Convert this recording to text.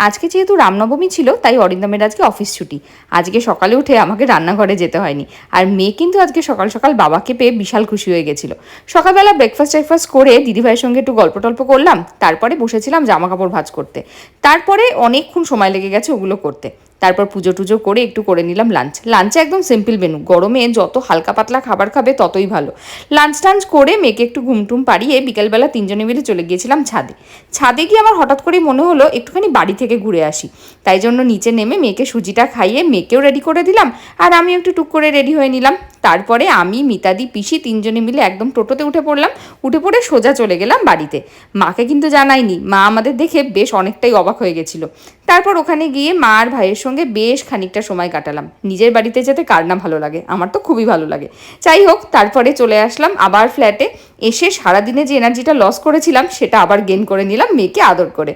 আজকে যেহেতু রামনবমী ছিল তাই অরিন্দমের আজকে অফিস ছুটি। আজকে সকালে উঠে আমাকে রান্নাঘরে যেতে হয়নি। আর মেয়ে কিন্তু আজকে সকাল সকাল বাবাকে পেয়ে বিশাল খুশি হয়ে গেছিলো। সকালবেলা ব্রেকফাস্ট করে দিদিভাইয়ের সঙ্গে একটু গল্প টল্প করলাম, তারপরে বসেছিলাম জামা কাপড় ভাঁজ করতে। তারপরে অনেকক্ষণ সময় লেগে গেছে ওগুলো করতে। তারপর পুজো টুজো করে একটু করে নিলাম লাঞ্চে একদম সিম্পল মেনু, গরমে যত হালকা পাতলা খাবার খাবে ততই ভালো। লাঞ্চ করে মেয়েকে একটু ঘুমটুম পাড়িয়ে বিকেলবেলা তিনজনে মিলে চলে গিয়েছিলাম ছাদে গিয়ে আমার হঠাৎ করেই মনে হলো একটুখানি বাড়ি থেকে ঘুরে আসি। তাই জন্য নিচে নেমে মেয়েকে সুজিটা খাইয়ে মেয়েকেও রেডি করে দিলাম, আর আমি একটু টুক করে রেডি হয়ে নিলাম। তারপরে আমি, মিতাদি, পিসি তিনজনে মিলে একদম টোটোতে উঠে পড়লাম। উঠে পড়ে সোজা চলে গেলাম বাড়িতে। মাকে কিন্তু জানাইনি, মা আমাদের দেখে বেশ অনেকটাই অবাক হয়ে গেছিল। তারপর ওখানে গিয়ে মা আর ভাইয়ের সঙ্গে বেশ খানিকটা সময় কাটালাম। নিজের বাড়িতে যেতে কার না ভালো লাগে, আমার তো খুবই ভালো লাগে। যাই হোক, তারপরে চলে আসলাম আবার ফ্ল্যাটে। এসে সারাদিনে যে এনার্জিটা লস করেছিলাম সেটা আবার গেইন করে নিলাম মেয়েকে আদর করে।